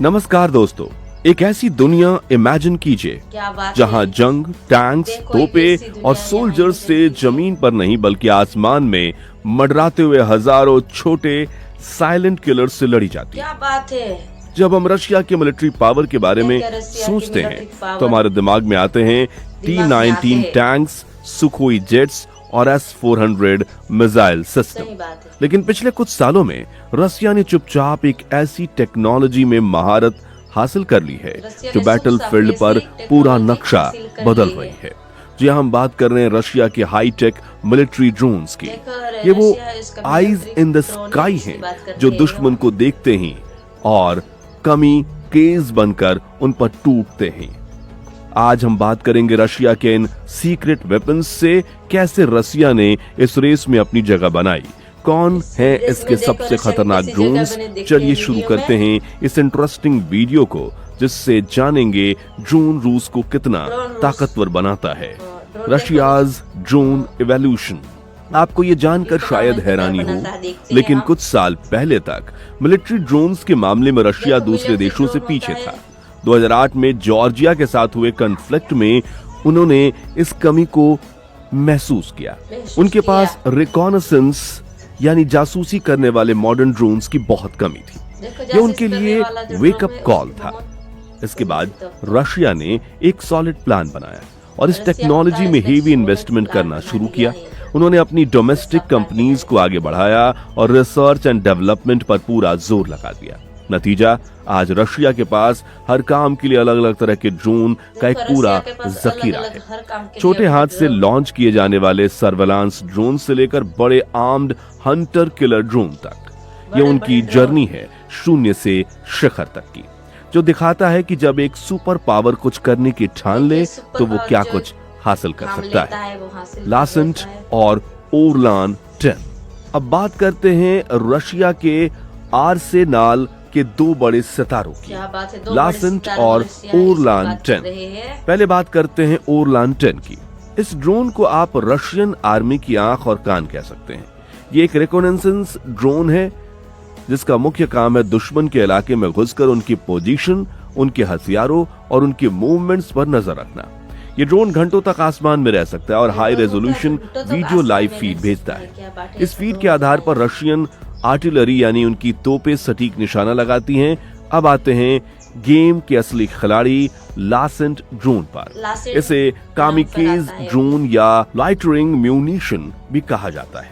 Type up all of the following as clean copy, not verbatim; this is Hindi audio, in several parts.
नमस्कार दोस्तों, एक ऐसी दुनिया इमेजिन कीजिए जहां जंग, टैंक्स, तोपें और सोल्जर्स से जमीन पर नहीं बल्कि आसमान में मंडराते हुए हजारों छोटे साइलेंट किलर्स से लड़ी जाती है। क्या बात है। जब हम रशिया के मिलिट्री पावर के बारे में सोचते हैं तो हमारे दिमाग में आते हैं T-19 टैंक्स, सुखोई जेट्स और S-400 मिसाइल सिस्टम। लेकिन पिछले कुछ सालों में रशिया ने चुपचाप एक ऐसी टेक्नोलॉजी में महारत हासिल कर ली है जो बैटलफील्ड पर पूरा नक्शा बदल रही है। जी हम बात कर रहे हैं रशिया के हाईटेक मिलिट्री ड्रोन्स की। ये वो आईज इन द स्काई हैं जो दुश्मन को देखते ही और कमी केस बनकर उन पर टूटते हैं। आज हम बात करेंगे रशिया के इन सीक्रेट वेपन्स से कैसे रशिया ने इस रेस में अपनी जगह बनाई, कौन है इसके सबसे खतरनाक ड्रोन्स। चलिए शुरू करते हैं इस इंटरेस्टिंग वीडियो को, जिससे जानेंगे ड्रोन रूस को कितना ताकतवर बनाता है। Russia's drone evolution. आपको ये जानकर शायद हैरानी हो, लेकिन कुछ साल पहले तक मिलिट्री ड्रोन्स के मामले में रशिया दूसरे देशों से पीछे था। 2008 में जॉर्जिया के साथ हुए कॉन्फ्लिक्ट में उन्होंने इस कमी को महसूस किया। उनके पास रिकॉनेसेंस यानी जासूसी करने वाले मॉडर्न ड्रोन्स की बहुत कमी थी। यह उनके लिए वेकअप कॉल था। इसके बाद रशिया ने एक सॉलिड प्लान बनाया और इस टेक्नोलॉजी में हेवी इन्वेस्टमेंट करना शुरू किया। उन्होंने अपनी डोमेस्टिक कंपनीज को आगे बढ़ाया और रिसर्च एंड डेवलपमेंट पर पूरा जोर लगा दिया। नतीजा, आज रशिया के पास हर काम के लिए अलग अलग तरह के ड्रोन का एक पूरा जखीरा है। छोटे हाथ से लॉन्च किए जाने वाले सर्वेलांस ड्रोन से लेकर बड़े आर्म्ड हंटर किलर ड्रोन तक। ये उनकी जर्नी है शून्य से शिखर तक की, जो दिखाता है कि जब एक सुपर पावर कुछ करने की ठान ले तो वो क्या कुछ हासिल कर सकता है। लासेंट और ओरलान 10। अब बात करते हैं रशिया के आर्सेनाल के दो बड़े सितारों की, लासेंट और ओरलान 10। पहले बात करते हैं ओरलान 10 की। इस ड्रोन को आप रशियन आर्मी की आंख और कान कह सकते हैं। ये एक रिकॉनेसेंस ड्रोन है जिसका मुख्य काम है दुश्मन के इलाके में घुसकर उनकी पोजीशन, उनके हथियारों और उनके मूवमेंट्स पर नजर रखना। ये ड्रोन घंटों तक आसमान में रह सकता है और high resolution video live feed भेजता है। इस फीड के आधार पर रशियन आर्टिलरी यानी उनकी तोपें सटीक निशाना लगाती हैं। अब आते हैं गेम के असली खिलाड़ी लासेंट ड्रोन पर। इसे कामिकेज ड्रोन या लाइटरिंग म्यूनिशन भी कहा जाता है।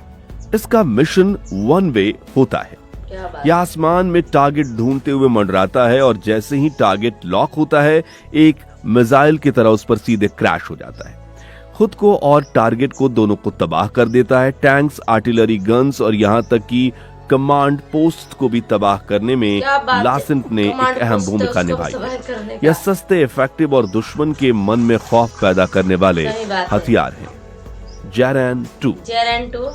इसका मिशन वन वे होता है। यह आसमान में टारगेट ढूंढते हुए मंडराता है और जैसे ही टारगेट लॉक होता है एक मिसाइल की तरह उस पर सीधे क्रैश हो जाता है। खुद को और टारगेट को दोनों को तबाह कर देता है। टैंक्स, आर्टिलरी गन्स और यहाँ तक कि कमांड पोस्ट को भी तबाह करने में लासेंट ने एक अहम भूमिका निभाई है। यह सस्ते, इफेक्टिव और दुश्मन के मन में खौफ पैदा करने वाले हथियार हैं। जेरैन 2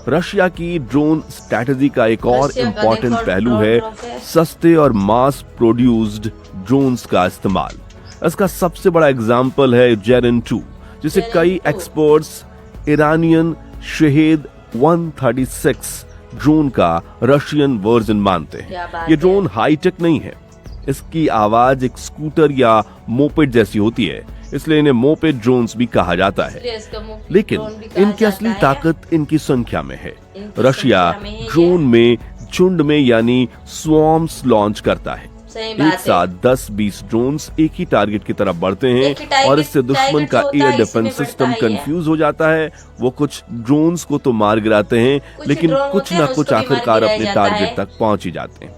रशिया की ड्रोन स्ट्रैटेजी का एक और इम्पोर्टेंट पहलू है सस्ते और मास प्रोड्यूस्ड ड्रोन्स का इस्तेमाल। इसका सबसे बड़ा एग्जाम्पल है जेरैन 2, जिसे कई एक्सपर्ट्स ईरानियन शहीद 136 ड्रोन का रशियन वर्जन मानते हैं। ये ड्रोन हाईटेक नहीं है। इसकी आवाज एक स्कूटर या मोपेड जैसी होती है, इसलिए इन्हें मोपेड ड्रोन्स भी कहा जाता है। लेकिन इनकी असली ताकत इनकी संख्या में है। रशिया ड्रोन में झुंड में यानी स्वॉर्म्स लॉन्च करता है। एक साथ 10-20 ड्रोन्स एक ही टारगेट की तरफ बढ़ते हैं और इससे दुश्मन का एयर डिफेंस सिस्टम कंफ्यूज हो जाता है। वो कुछ ड्रोन्स को तो मार गिराते हैं, लेकिन कुछ ना कुछ आखिरकार अपने टारगेट तक पहुंच ही जाते हैं।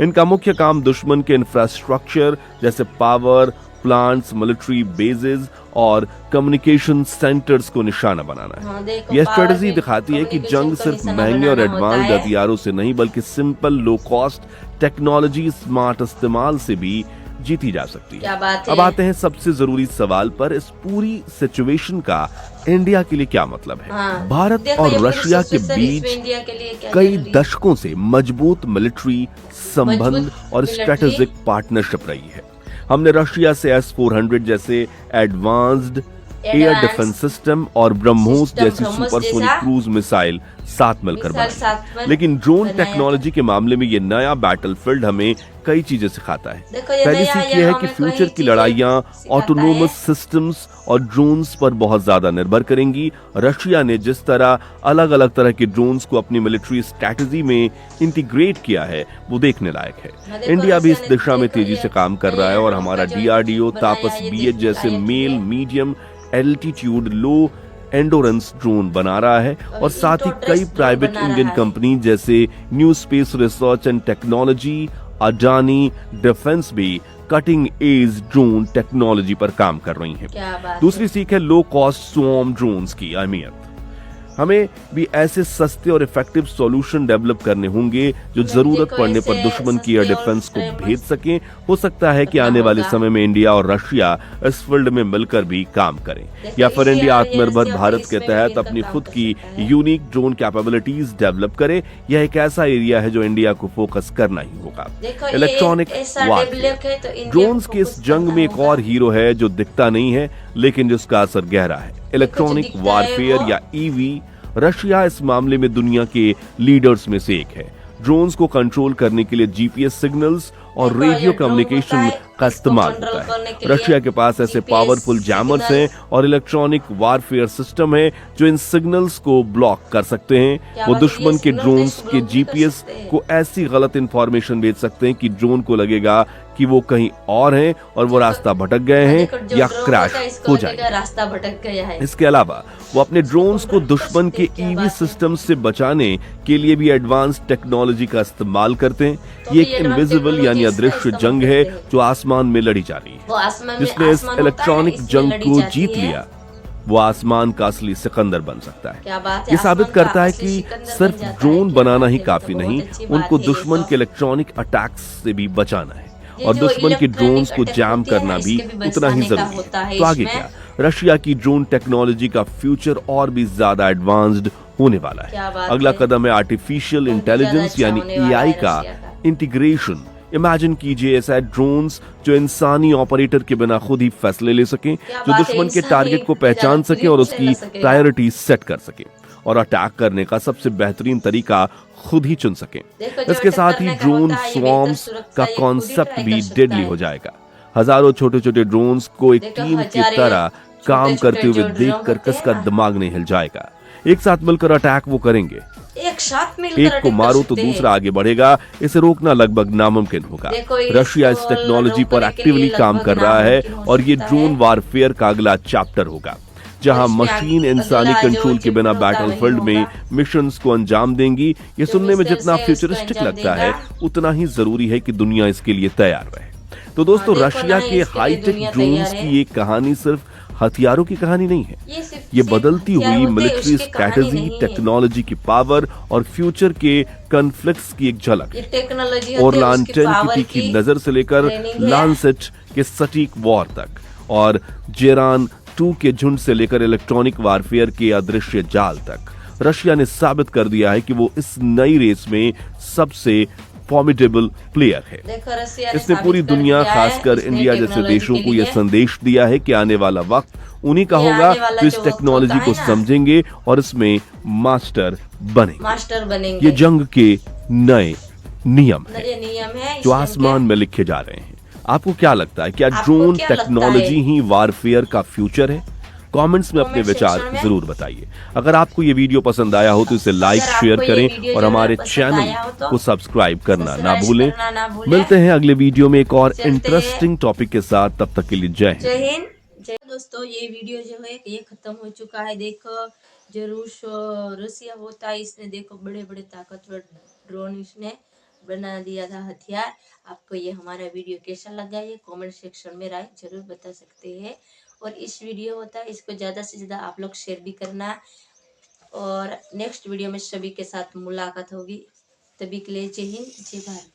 इनका मुख्य काम दुश्मन के इंफ्रास्ट्रक्चर जैसे पावर प्लांट्स, मिलिट्री बेसेस और कम्युनिकेशन सेंटर्स को निशाना बनाना है। यह स्ट्रेटजी दिखाती है कि जंग सिर्फ महंगे और एडवांस्ड हथियारों से नहीं बल्कि simple, low cost technology, smart इस्तेमाल से भी जीती जा सकती है। अब आते हैं सबसे जरूरी सवाल पर, इस पूरी सिचुएशन का इंडिया के लिए क्या मतलब है। भारत और रशिया के बीच कई दशकों से मजबूत मिलिट्री संबंध और स्ट्रेटेजिक पार्टनरशिप रही है। हमने रशिया से S-400 जैसे एडवांस्ड एयर डिफेंस सिस्टम और ब्रह्मोस जैसी सुपरसोनिक क्रूज मिसाइल साथ मिलकर बनाई। लेकिन ड्रोन टेक्नोलॉजी के मामले में ये नया बैटलफील्ड हमें कई चीजें सिखाता है। पहली सीख ये है कि फ्यूचर की लड़ाइयां ऑटोनोमस सिस्टम्स और ड्रोन्स पर बहुत ज्यादा निर्भर करेंगी। रशिया ने जिस तरह अलग अलग तरह के ड्रोन्स को अपनी मिलिट्री स्ट्रैटेजी में इंटीग्रेट किया है वो देखने लायक है। इंडिया भी इस दिशा में तेजी से काम कर रहा है और हमारा डीआरडीओ तापस बीएच जैसे मेल मीडियम एल्टीट्यूड लो एंडोरेंस ड्रोन बना रहा है और साथ ही कई प्राइवेट इंडियन कंपनी जैसे new space research and technology, Adani defence भी कटिंग एज ड्रोन टेक्नोलॉजी पर काम कर रही हैं। दूसरी सीख है लो कॉस्ट स्वॉर्म ड्रोन्स की अहमियत। हमें भी ऐसे सस्ते और इफेक्टिव सॉल्यूशन डेवलप करने होंगे जो जरूरत पड़ने पर दुश्मन की एयर डिफेंस को भेज सकें। हो सकता है कि आने वाले समय में इंडिया और रशिया इस फील्ड में मिलकर भी काम करें, या फिर इंडिया आत्मनिर्भर भारत के तहत अपनी खुद की यूनिक ड्रोन कैपेबिलिटीज डेवलप करे। यह एक ऐसा एरिया है जो इंडिया को फोकस करना ही होगा। इलेक्ट्रॉनिक वारफेयर, ड्रोन्स के इस जंग में एक और हीरो है जो दिखता नहीं है लेकिन जिसका असर गहरा है, इलेक्ट्रॉनिक वारफेयर या ईवी। रशिया इस मामले में दुनिया के लीडर्स में से एक है। ड्रोन्स को कंट्रोल करने के लिए जीपीएस सिग्नल्स और रेडियो कम्युनिकेशन का इस्तेमाल होता है। रशिया के पास ऐसे पावरफुल जैमर्स हैं और इलेक्ट्रॉनिक वारफेयर सिस्टम है जो इन सिग्नल्स को ब्लॉक कर सकते हैं। वो दुश्मन के ड्रोन्स के जीपीएस को ऐसी गलत इंफॉर्मेशन भेज सकते हैं कि ड्रोन को लगेगा कि वो कहीं और हैं और वो रास्ता भटक गए हैं या क्रैश हो जाएंगे। इसके अलावा वो अपने ड्रोन्स को दुश्मन के ईवी सिस्टम से बचाने के लिए भी एडवांस टेक्नोलॉजी का इस्तेमाल करते हैं। ये एक इनविजिबल यानी अदृश्य जंग है जो आसमान में लड़ी जा रही है। जिसने इस इलेक्ट्रॉनिक जंग को जीत लिया वो आसमान का असली सिकंदर बन सकता है। ये साबित करता है कि सिर्फ ड्रोन बनाना ही काफी नहीं, उनको दुश्मन के इलेक्ट्रॉनिक अटैक्स से भी बचाना है और दुश्मन के ड्रोन्स को जैम करना भी उतना ही जरूरी है। तो आगे क्या? रशिया की ड्रोन टेक्नोलॉजी का फ्यूचर और भी ज्यादा एडवांस्ड होने वाला है। अगला कदम है आर्टिफिशियल इंटेलिजेंस यानी एआई का इंटीग्रेशन। इमेजिन कीजिए ऐसा ड्रोन्स जो इंसानी ऑपरेटर के बिना खुद ही फैसले ले सकें, जो दुश्मन के टारगेट को पहचान सके और उसकी प्रायोरिटी सेट कर सके और अटैक करने का सबसे बेहतरीन तरीका खुद ही चुन सकें। इसके साथ ही ड्रोन स्वॉर्म्स का कॉन्सेप्ट भी डेडली हो जाएगा। हजारों छोटे छोटे ड्रोन्स को एक टीम की तरह काम करते हुए देखकर किसका दिमाग नहीं हिल जाएगा। एक साथ मिलकर अटैक वो करेंगे, एक को मारो तो दूसरा आगे बढ़ेगा। इसे रोकना लगभग नामुमकिन होगा। रशिया इस टेक्नोलॉजी पर एक्टिवली काम कर रहा है और ये ड्रोन वारफेयर का अगला चैप्टर होगा, जहां मशीन इंसानी कंट्रोल के बिना बैटलफील्ड में मिशंस को अंजाम देंगी। ये सुनने में जितना फ्यूचरिस्टिक लगता है उतना ही जरूरी है कि दुनिया इसके लिए तैयार रहे। तो दोस्तों, रशिया के हाईटेक ड्रोन्स की एक कहानी सिर्फ हथियारों की कहानी नहीं है, ये बदलती हुई मिलिट्री स्ट्रैटेजी, टेक्नोलॉजी की पावर और फ्यूचर के कॉन्फ्लिक्ट्स की एक झलक है। ओरलान 10 की तीखी नजर से लेकर लांसेट के सटीक वॉर तक और जेरान 2 के झुंड से लेकर इलेक्ट्रॉनिक वारफेयर के अदृश्य जाल तक, रशिया ने साबित कर दिया है कि वो इस नई रेस में सबसे फॉर्मिडेबल प्लेयर है। इसने पूरी दुनिया, खासकर इंडिया जैसे देशों को यह संदेश दिया है कि आने वाला वक्त उन्हीं का होगा जो इस टेक्नोलॉजी को समझेंगे और इसमें मास्टर बनेंगे। ये जंग के नए नियम हैं जो आसमान में लिखे जा रहे हैं। आपको क्या लगता है, क्या ड्रोन टेक्नोलॉजी ही वारफेयर का फ्यूचर है? कमेंट्स में अपने विचार जरूर बताइए। अगर आपको ये वीडियो पसंद आया हो तो इसे लाइक शेयर करें और हमारे चैनल को सब्सक्राइब करना ना भूलें। मिलते हैं अगले वीडियो में एक और इंटरेस्टिंग टॉपिक के साथ। तब तक के लिए जय हिंद। दोस्तों, ये वीडियो जो है ये खत्म हो चुका है। देखो, जो रशिया होता है, इसने देखो बड़े बड़े ताकतवर ड्रोन इसने बना दिया था, हथियार। आपको ये हमारा वीडियो कैसा लगा ये कमेंट सेक्शन में राय जरूर बता सकते हैं। और इस वीडियो होता है इसको ज़्यादा से ज़्यादा आप लोग शेयर भी करना। और नेक्स्ट वीडियो में सभी के साथ मुलाकात होगी। तभी के लिए जय हिंद, जय भारत।